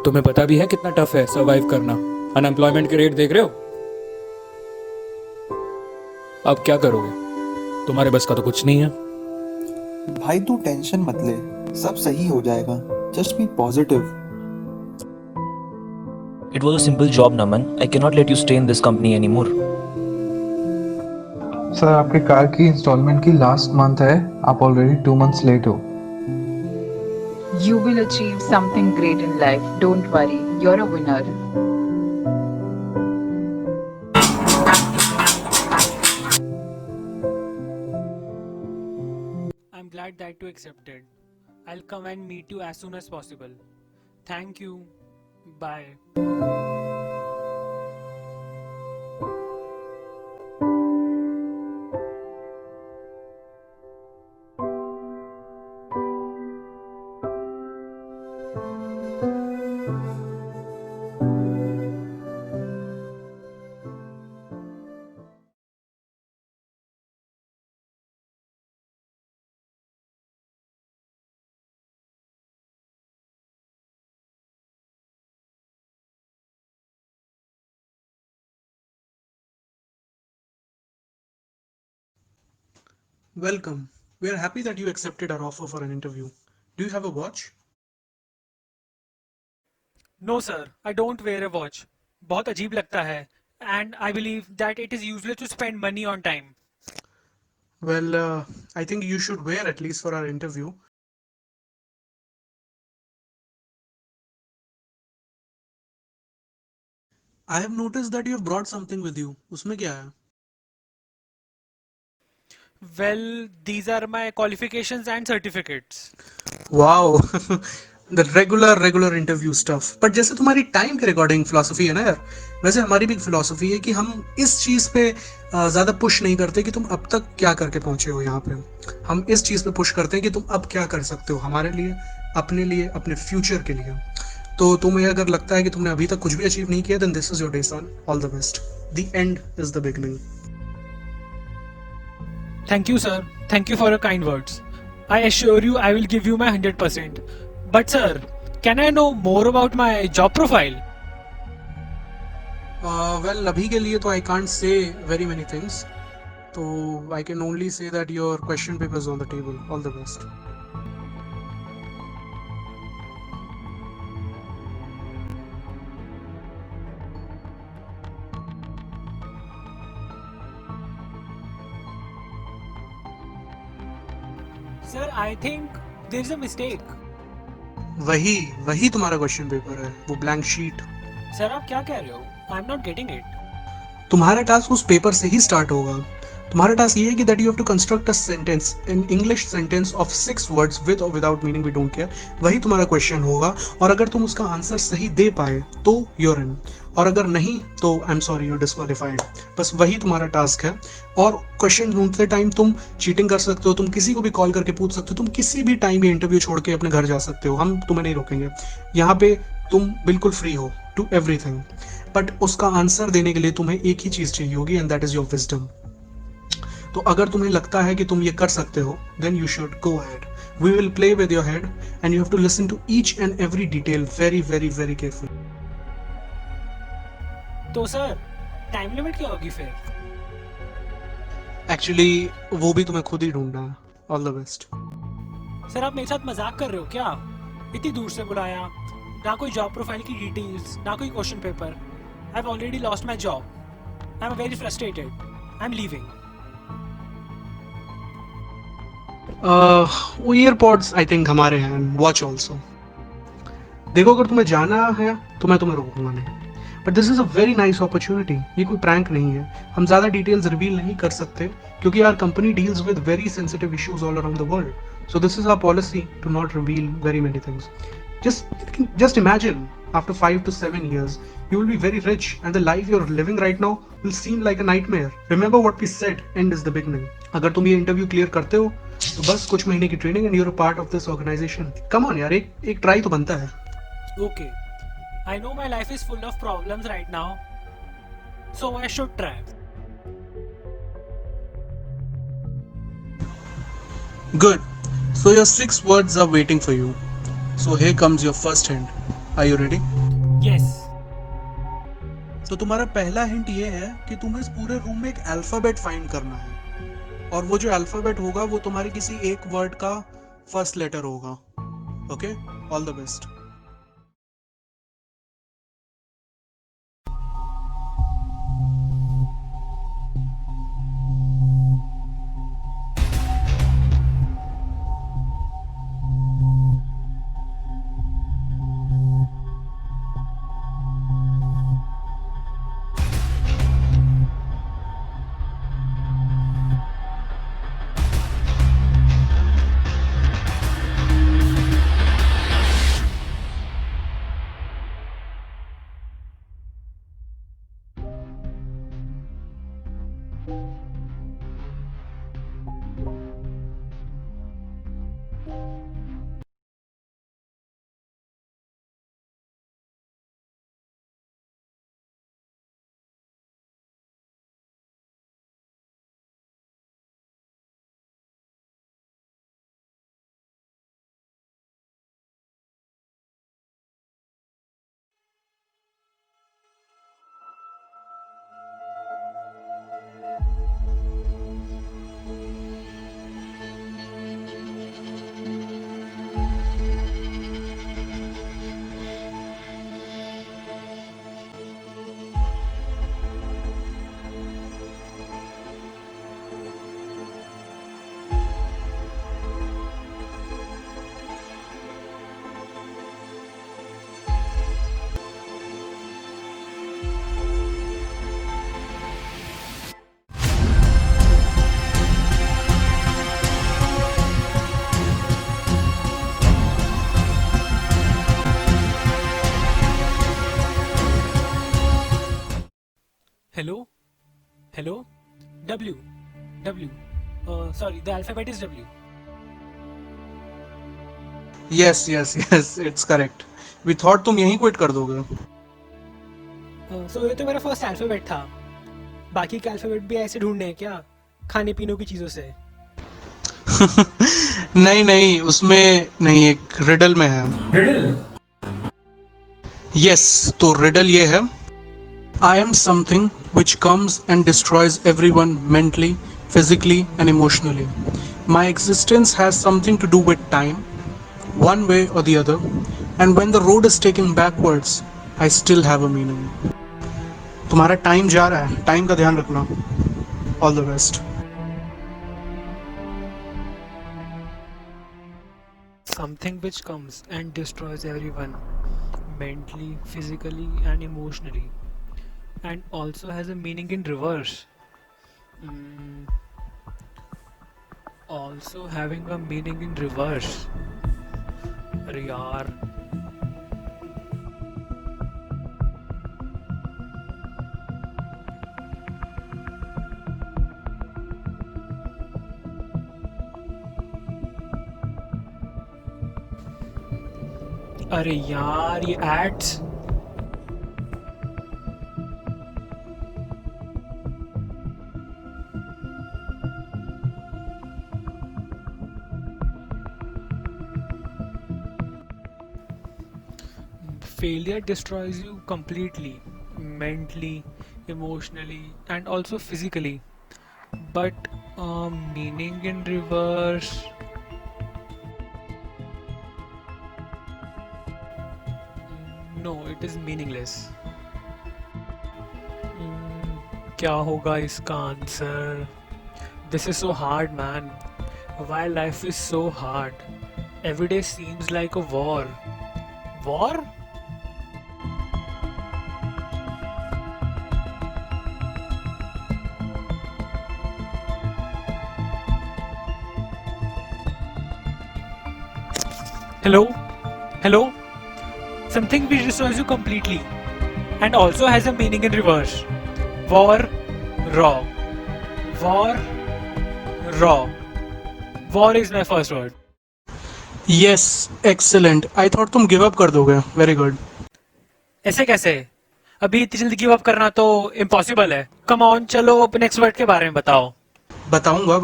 तुम्हें पता भी है कितना टफ है सरवाइव करना। अनएम्प्लॉयमेंट के रेट देख रहे हो। अब क्या करोगे? तुम्हारे बस का तो कुछ नहीं है। भाई तू टेंशन मत ले, सब सही हो जाएगा। Just be positive. It was a simple job, Naman. I cannot let you stay in this company anymore. Sir आपके कार की इंस्टॉलमेंट की लास्ट मंथ है, आप ऑलरेडी 2 months लेट हो। You will achieve something great in life. Don't worry, you're a winner. I'm glad that you accepted. I'll come and meet you as soon as possible. Thank you. Bye. Welcome. We are happy that you accepted our offer for an interview. Do you have a watch? No sir, I don't wear a watch. बहुत अजीब लगता है. And I believe that it is useless to spend money on time. Well, I think you should wear at least for our interview. I have noticed that you have brought something with you. उसमें क्या है? Well, these are my qualifications and certificates. Wow, the regular interview stuff. But जैसे तुम्हारी time के recording philosophy है ना यार, वैसे हमारी भी फिलोसफी है कि हम इस चीज़ पे ज़्यादा पुश नहीं करते कि तुम अब तक क्या करके पहुंचे हो यहाँ पे। हम इस चीज़ पे पुश करते हैं कि तुम अब क्या कर सकते हो हमारे लिए, अपने फ्यूचर के लिए। तो तुम्हें अगर लगता है कि तुमने अभी तक कुछ भी अचीव नहीं किया, then this is your day son. All the best. The end is the beginning. Thank you sir. Thank you for your kind words. I assure you I will give you my 100%. But sir, can I know more about my job profile? Well, अभी के लिए तो I can't say very many things, तो I can only say that your question paper is on the table. All the best. Sir, I think there is a mistake. वही वही तुम्हारा question paper है, वो ब्लैंक शीट। Sir, आप क्या कह रहे हो? I'm not getting it. तुम्हारा टास्क उस पेपर से ही स्टार्ट होगा। तुम्हारा टास्क ये है कि that you have to construct a sentence in English sentence of 6 words with और without meaning, we don't care. वही तुम्हारा क्वेश्चन होगा, और अगर तुम उसका आंसर सही दे पाए तो यूर इन, और अगर नहीं तो I am sorry, you disqualified. बस वही तुम्हारा टास्क है। और क्वेश्चन ढूंढते टाइम तुम चीटिंग कर सकते हो, तुम किसी को भी कॉल करके पूछ सकते हो, तुम किसी भी टाइम ये इंटरव्यू छोड़ के अपने घर जा सकते हो, हम तुम्हें नहीं रोकेंगे। यहाँ पे तुम बिल्कुल फ्री हो टू एवरीथिंग, बट उसका आंसर देने के लिए तुम्हें एक ही चीज चाहिए होगी, and that is your wisdom. तो अगर तुम्हें लगता है कि तुम ये कर सकते हो, then you should go ahead. We will play with your head and you have to listen to each and every detail very very very carefully. तो सर, टाइम लिमिट क्या होगी फिर? एक्चुअली वो भी तुम्हें खुद ही ढूंढना है। All the best. सर, आप मेरे साथ मजाक कर रहे हो क्या? इतनी दूर से बुलाया, ना कोई जॉब प्रोफाइल की डिटेल्स, ना कोई question paper. I have already lost my job. I am very frustrated. I am leaving. वो ईयरपॉड्स आई थिंक हमारे हैं, वॉच ऑल्सो। देखो, अगर तुम्हें जाना है तो मैं तुम्हें रोकूंगा नहीं, but this is a very nice opportunity. ये कोई प्रैंक नहीं है। हम ज़्यादा डिटेल्स रिवील नहीं कर सकते क्योंकि our company deals with very sensitive issues all around the world. So this is our policy to not reveal very many things. Just imagine, after 5 to 7 years, you will be very rich, and the life you're living right now will seem like a nightmare. Remember what we said, end is the beginning. अगर तुम ये interview clear करते हो तो बस कुछ महीने की training and you're a part of this organization. Come on यार, एक ट्राई तो बनता है। Okay. I know my life is full of problems right now, so I should try. Good. So your 6 words are waiting for you. So here comes your first hint. Are you ready? Yes. तो तुम्हारा पहला hint ये है कि तुम्हें इस पूरे room में एक अल्फाबेट फाइंड करना है, और वो जो अल्फाबेट होगा वो तुम्हारे किसी एक वर्ड का फर्स्ट लेटर होगा. Okay, all the best. Hello? Hello? W. W. Sorry, the alphabet is W. Yes yes yes, it's correct. We thought तुम यहीं क्विट कर दोगे. सो ये तो मेरा फर्स्ट अल्फाबेट था. बाकी के अल्फाबेट भी ऐसे ढूंढने हैं क्या, खाने पीने की चीज़ों से? नहीं नहीं, उसमें नहीं, एक रिडल में है. रिडल? यस, तो रिडल ये है: I am something which comes and destroys everyone mentally, physically, and emotionally. My existence has something to do with time, one way or the other, and when the road is taken backwards, I still have a meaning. तुम्हारा time जा रहा है, time का ध्यान रखना. All the best. Something which comes and destroys everyone mentally, physically, and emotionally, and also has a meaning in reverse. Also having a meaning in reverse. अरे यार. अरे यार, ये ads. Failure destroys you completely, mentally, emotionally, and also physically. But meaning in reverse. No, it is meaningless. क्या होगा इसका answer? This is so hard, man. Why life is so hard? Every day seems like a war. War? Hello? Hello? Something which destroys you completely and also has a meaning in reverse. War, raw. War, raw. War is my first word. Yes, excellent. I thought तुम give up कर दोगे. Very good. ऐसे कैसे? अभी इतनी जल्दी give up करना तो इम्पॉसिबल है. कम ऑन, चलो नेक्स्ट वर्ड के बारे में बताओ. बताऊंगा,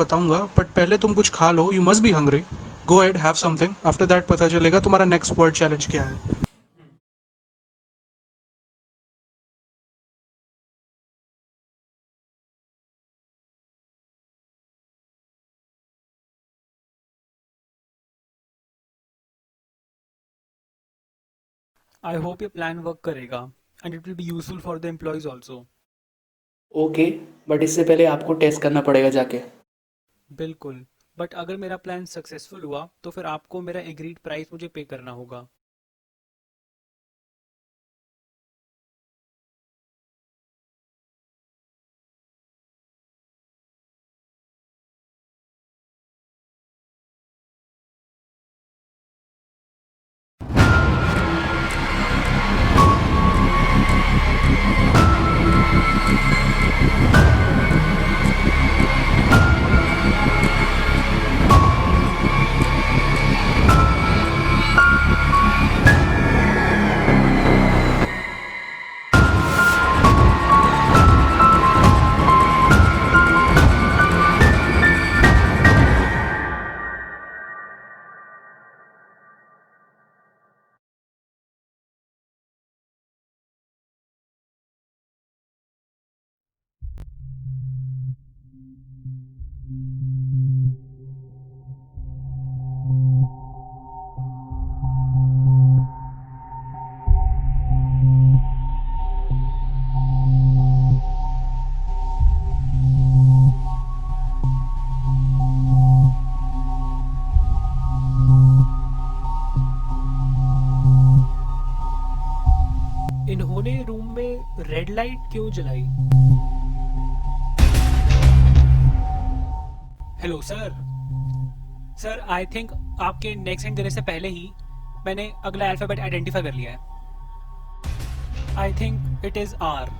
बट पहले तुम कुछ खा लो. You must be hungry. Go ahead, have something. After that पता चलेगा तुम्हारा नेक्स्ट वर्ड चैलेंज क्या है. आई होप ये प्लान वर्क करेगा and it will be useful for the employees also. Okay, but इससे पहले आपको टेस्ट करना पड़ेगा जाके। बिल्कुल, बट अगर मेरा प्लान सक्सेसफुल हुआ तो फिर आपको मेरा एग्रीड प्राइस मुझे पे करना होगा। इन्होंने रूम में रेड लाइट क्यों जलाई? Hello sir. Sir I think आपके नेक्स्ट हिंट देने से पहले ही मैंने अगला अल्फाबेट आइडेंटिफाई कर लिया है। I think it is R.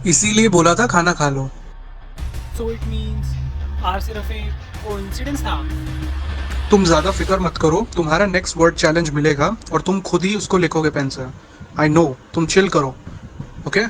इसीलिए बोला था खाना खा लो। सो इट मींस आर सिर्फ एक कोइंसिडेंस था। तुम ज्यादा फिक्र मत करो, तुम्हारा नेक्स्ट वर्ड चैलेंज मिलेगा और तुम खुद ही उसको लिखोगे पेन से। आई नो, तुम चिल करो, okay?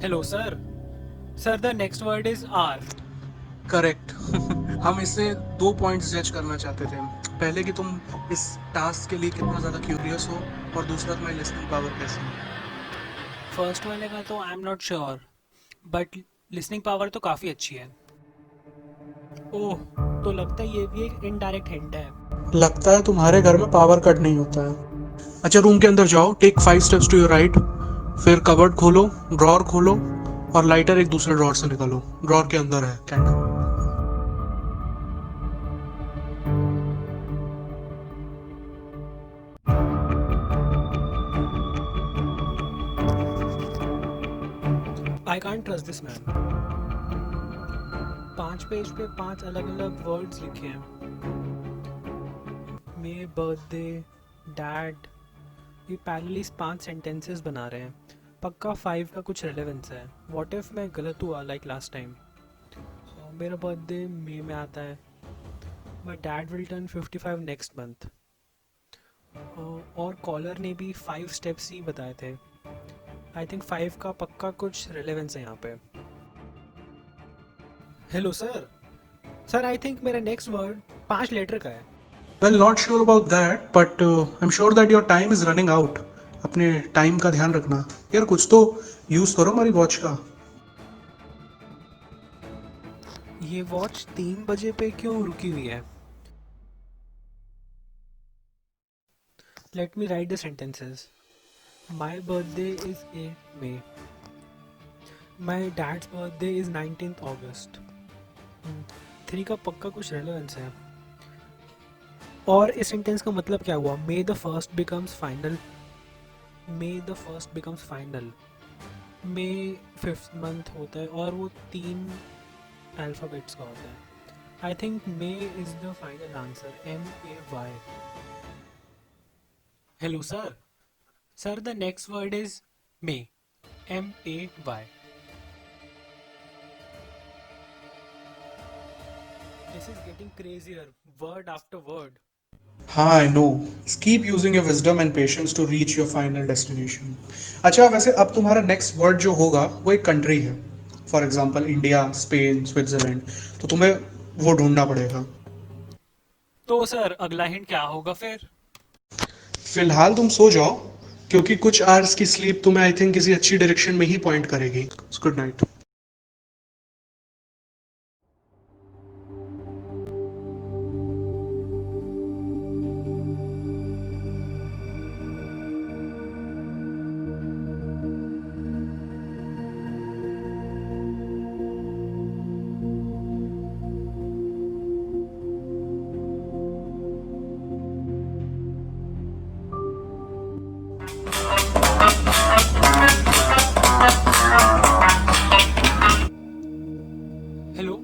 Hello sir. Sir the next word is R. Correct. हम इससे 2 पॉइंट्स जज करना चाहते थे। पहले कि तुम इस टास्क के लिए कितना ज़्यादा क्यूरियस हो, और दूसरा तुम्हारी लिसनिंग पावर कैसी है। फर्स्ट वाले का तो I am not sure, but listening power तो काफ़ी अच्छी है। ओह, तो लगता है ये भी एक इनडायरेक्ट हिंट है। लगता है तुम्हारे घर में पावर कट नहीं होता है। अच्छा, रूम के अंदर जाओ, take 5 steps to your right, फिर कबर्ड खोलो, ड्रॉर खोलो और लाइटर एक दूसरे ड्रॉर से निकालो। ड्रॉर के अंदर है candle. I can't trust this man. 5 page पे 5 अलग अलग वर्ड्स लिखे हैं। मे, बर्थडे, डैड, ये पैरेलली 5 सेंटेंसेस बना रहे हैं। पक्का 5 का कुछ रेलेवेंस है। व्हाट इफ मैं गलत हुआ लाइक लास्ट टाइम? मेरा बर्थडे मई में आता है, but dad will turn 55 next month. और कॉलर ने भी 5 स्टेप्स ही बताए थे। आई थिंक 5 का पक्का कुछ रेलेवेंस है यहाँ पे। Hello sir. Sir I think मेरा नेक्स्ट वर्ड 5 लेटर का है। Well, not sure about that, but I am sure that your time is running out. अपने टाइम का ध्यान रखना यार, कुछ तो यूज करो हमारी वॉच का। ये वॉच 3 बजे पे क्यों रुकी हुई है? Let me right the sentences. My birthday is 8 May। My dad's birthday is 19th August। 3 का पक्का कुछ रेलेवेंस है। और इस सेंटेंस का मतलब क्या हुआ? May the first becomes final. May the first becomes final. May 5th month होता है और वो 3 अल्फ़ाबेट्स का होता है। I think May is the final answer. MAY। Hello sir. Sir the next word is May. MAY। This is getting crazier, word after word. हाँ, I know. Keep using your wisdom and patience to reach your final destination. अच्छा, वैसे अब तुम्हारा next word जो होगा वो एक country है। For example India, Spain, Switzerland, तो तुम्हें वो ढूंढना पड़ेगा। तो सर अगला हिंट क्या होगा फिर? फिलहाल तुम सो जाओ, क्योंकि कुछ आवर्स की स्लीप तुम्हें आई थिंक किसी अच्छी डायरेक्शन में ही पॉइंट करेगी। Good night. हेलो,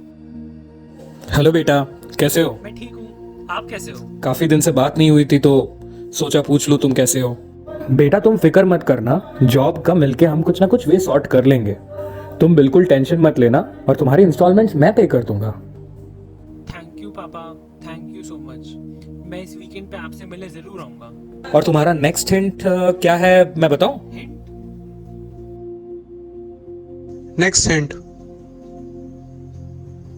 हेलो बेटा, कैसे हो? मैं ठीक हूँ, आप कैसे हो? काफी दिन से बात नहीं हुई थी तो सोचा पूछ लूँ तुम कैसे हो। बेटा तुम फिक्र मत करना, जॉब का मिलके हम कुछ ना कुछ वे सॉर्ट कर लेंगे। तुम बिल्कुल टेंशन मत लेना और तुम्हारी इंस्टॉलमेंट्स मैं पे कर दूंगा। थैंक यू पापा, थैंक यू सो मच। मैं इस वीकेंड पे आपसे मिलने जरूर आऊँगा। और तुम्हारा नेक्स्ट हिंट क्या है मैं बताऊं? हिंट? Next hint.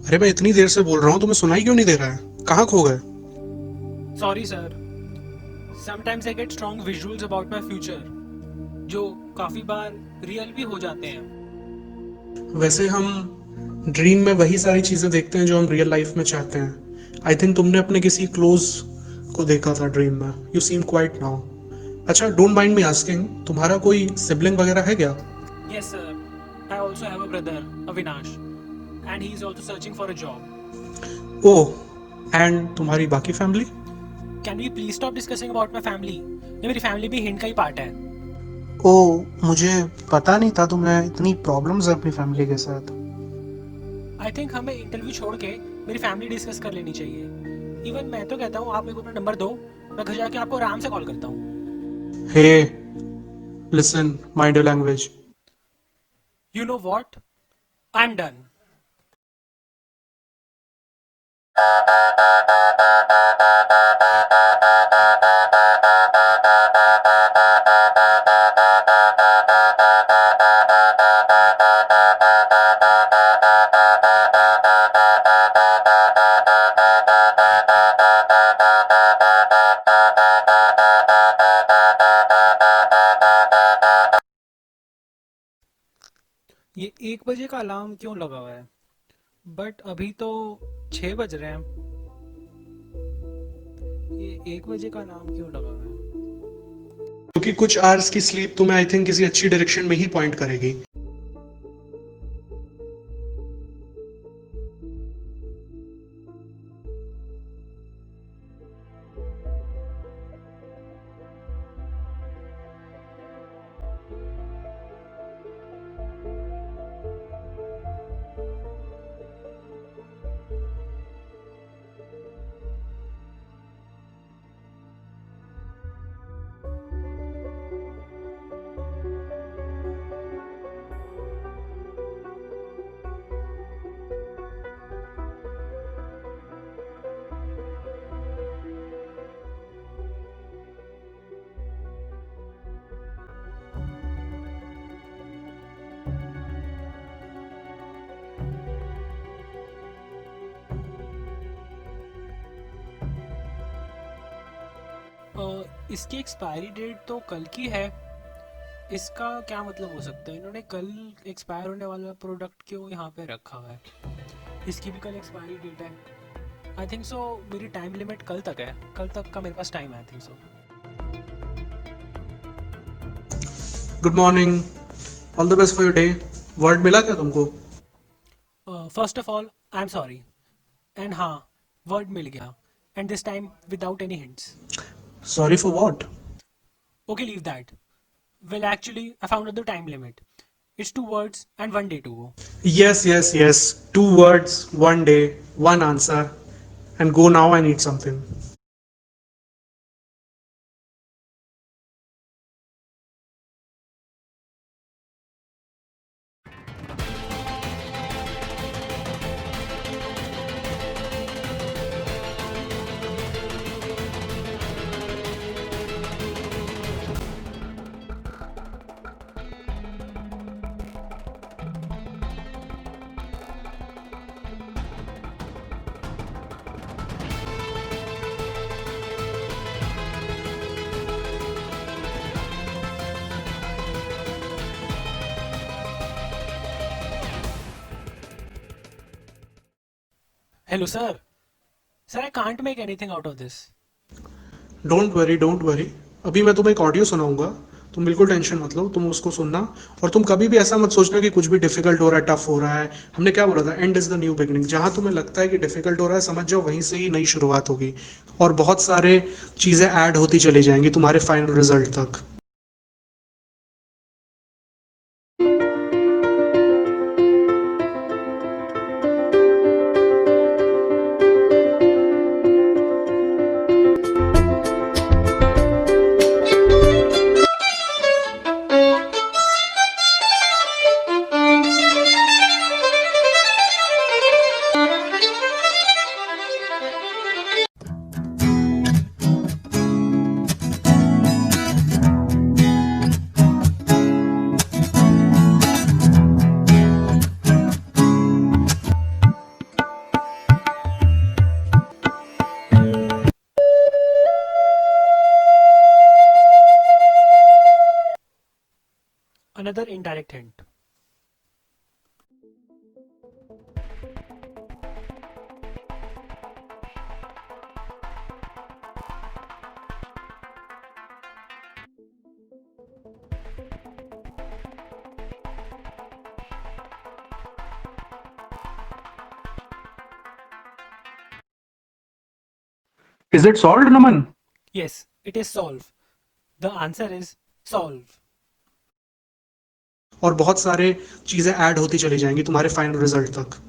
अरे मैं इतनी देर से बोल रहा हूँ, तुम्हें सुनाई क्यों नहीं दे रहा है? कहाँ खो गए? Sorry sir, sometimes I get strong visuals about my future जो काफ़ी बार रियल भी हो जाते हैं। वैसे हम ड्रीम में वही सारी चीजें देखते हैं जो हम रियल लाइफ में चाहते हैं। आई थिंक तुमने अपने किसी क्लोज को देखा था ड्रीम में। You seem quite now. अच्छा, डोंट माइंड मी आस्किंग, तुम्हारा कोई सिबलिंग वगैरह है क्या? Yes sir, I also have a brother, Avinash, and he is also searching for a job. Oh, and तुम्हारी बाकी family? Can we please stop discussing about my family? ये मेरी family भी हिंट का ही पार्ट है। ओह, मुझे पता नहीं था तुम्हें इतनी प्रॉब्लम्स है अपनी फैमिली के साथ। आई थिंक हमें इंटरव्यू छोड़ के मेरी फैमिली डिस्कस कर लेनी चाहिए। इवन मैं तो कहता हूँ आप मेरे को अपना नंबर दो, मैं घर जाके आपको आराम से कॉल करता हूँ। Hey, listen, mind your language. You know what? I'm done. ये 1 बजे का अलार्म क्यों लगा हुआ है? बट अभी तो 6 बज रहे हैं। ये 1 बजे का अलार्म क्यों लगा हुआ है? क्योंकि कुछ आवर्स की स्लीप तुम्हें आई थिंक किसी अच्छी डायरेक्शन में ही पॉइंट करेगी। इसकी एक्सपायरी डेट तो कल की है। इसका क्या मतलब हो सकता है? इन्होंने कल एक्सपायर होने वाला प्रोडक्ट क्यों यहाँ पे रखा हुआ है? इसकी भी कल एक्सपायरी डेट है। आई थिंक सो मेरी टाइम लिमिट कल तक है। कल तक का मेरे पास टाइम है I think so. Good morning, all the best for your day. Word मिला क्या तुमको? First of all I am sorry, and हाँ वर्ड मिल गया, and this time without any hints. Sorry for what? Okay, leave that. Well, actually, I found out the time limit. It's 2 words and 1 day to go. Yes. 2 words, 1 day, 1 answer. And go now, I need something. Hello, sir. Sir, I can't make anything out of this. Don't worry. अभी मैं तुम्हें एक audio सुनाऊंगा, तुम बिल्कुल tension मत लो, तुम उसको सुनना। और तुम कभी भी ऐसा मत सोचना कि कुछ भी डिफिकल्ट हो रहा है, टफ हो रहा है। हमने क्या बोला था, and is the new beginning. जहां तुम्हें लगता है कि डिफिकल्ट हो रहा है, समझ जाओ वहीं से ही नई शुरुआत होगी, और बहुत सारे चीजें ऐड होती चली जाएंगी तुम्हारे फाइनल रिजल्ट तक। Another indirect hint. Is it solved, Naman? Yes, it is solve. The answer is solve. और बहुत सारे चीजें ऐड होती चली जाएंगी तुम्हारे फाइनल रिजल्ट तक।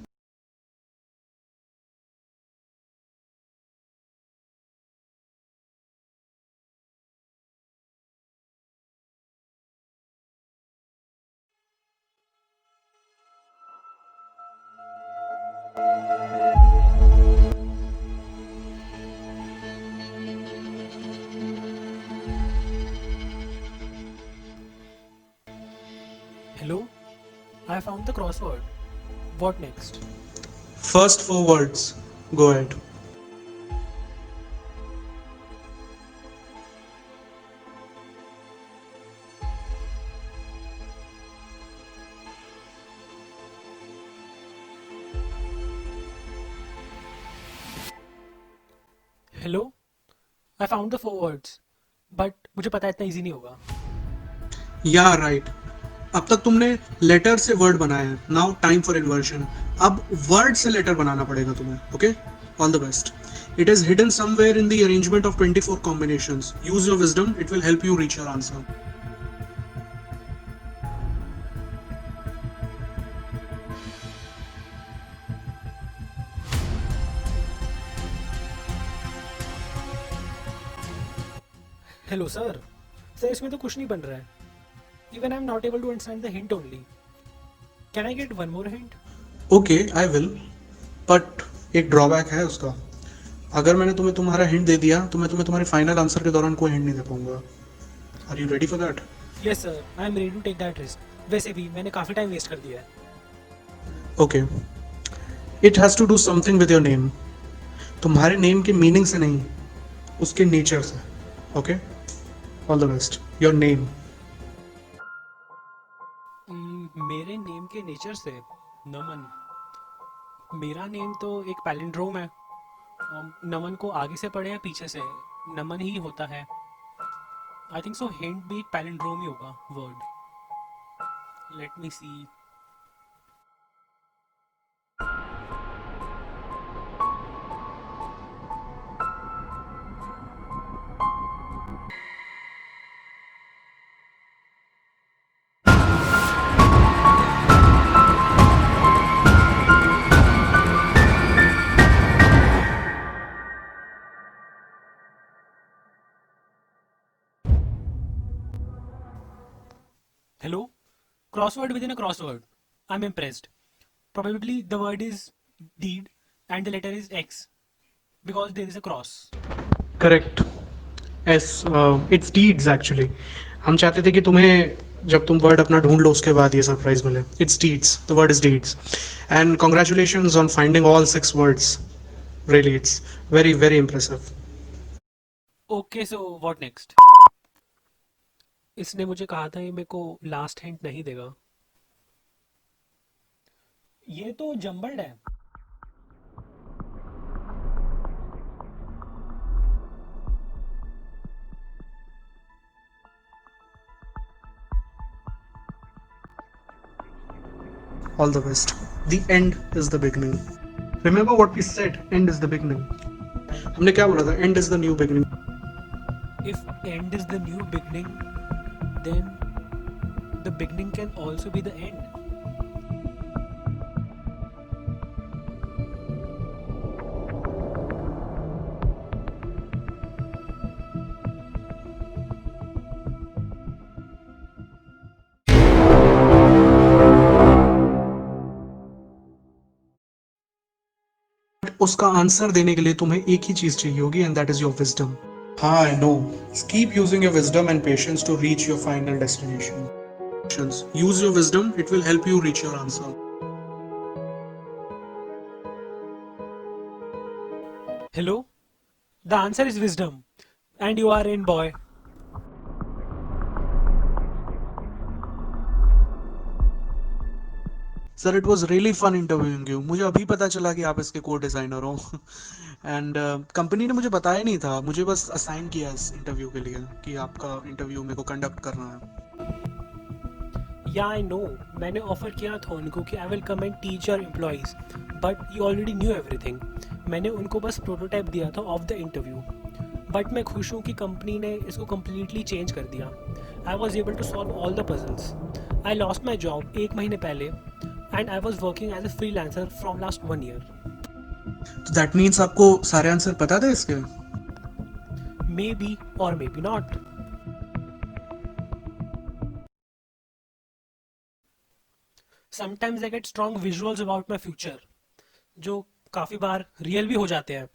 Hello? I found the crossword. What next? First 4 words, go ahead. Hello? I found the 4 words. But मुझे पता है इतना easy नहीं होगा. या राइट। अब तक तुमने लेटर से वर्ड बनाया है, नाउ टाइम फॉर इन्वर्जन। अब वर्ड से लेटर बनाना पड़ेगा तुम्हें। Okay, all the best. It is hidden somewhere in the arrangement of 24 combinations. Use your wisdom, it will help you reach your answer. Hello, sir. Sir, इसमें तो कुछ नहीं बन रहा है. Even I'm not able to understand the hint only. Can I get one more hint? Okay, I will, but एक drawback है उसका। अगर मैंने तुम्हें तुम्हारा हिंट दे दिया तो मैं तुम्हें तुम्हारे फाइनल आंसर के दौरान कोई हिंट नहीं दे पाऊंगा। Are you ready for that? Yes, sir. I'm ready to take that risk. वैसे भी मैंने काफी टाइम वेस्ट कर दिया है. Okay, it has to do something with your name. तुम्हारे नेम के मीनिंग से नहीं, उसके नेचर से। Okay, all the best. Your name. मेरे नेम के नेचर से नमन. मेरा नेम तो एक पैलिंड्रोम है. नमन को आगे से पढ़े या पीछे से, नमन ही होता है. आई थिंक सो हिंट भी पैलिंड्रोम ही होगा word. Let me C. Hello? Crossword within a crossword. I'm impressed. Probably the word is deed and the letter is X because there is a cross. Correct. S, it's deeds actually. हम चाहते थे कि तुम्हें जब तुम word अपना ढूंढ लो उसके बाद ये सरप्राइज मिले। It's deeds, the word is deeds. And congratulations on finding all 6 words. Really it's very very impressive. Okay, so what next? इसने मुझे कहा था ये मेरे को लास्ट हिंट नहीं देगा. ये तो जम्बल्ड है. All the best. The end is the beginning. Remember what we said, end is the beginning. हमने क्या बोला था? End is the new beginning. If end is the new beginning, then the beginning can also be the end. उसका answer देने के लिए तुम्हें एक ही चीज चाहिए होगी, and that is your wisdom. हाँ, I know. Keep using your wisdom and patience to reach your final destination. Use your wisdom, it will help you reach your answer. Hello? The answer is wisdom. And you are in, boy. Sir, it was really fun interviewing you. मुझे अभी पता चला कि आप इसके code designer हो. And company ने मुझे बताया नहीं था, मुझे बस असाइन किया इस इंटरव्यू के लिए कि आपका इंटरव्यू मेरे को कंडक्ट करना है. Yeah, I know. मैंने ऑफर किया था उनको कि I will come and teach your employees, but you already knew everything. मैंने उनको बस प्रोटोटाइप दिया था ऑफ द इंटरव्यू. बट मैं खुश हूँ कि कंपनी ने इसको कम्प्लीटली चेंज कर दिया. I was able to solve all the puzzles. I lost my job 1 महीने पहले and I was working as a freelancer from last 1 year. तो दैट मीन्स आपको सारे आंसर पता थे इसके? मे बी और maybe not. Sometimes I get strong visuals about my future, जो काफ़ी बार रियल भी हो जाते हैं.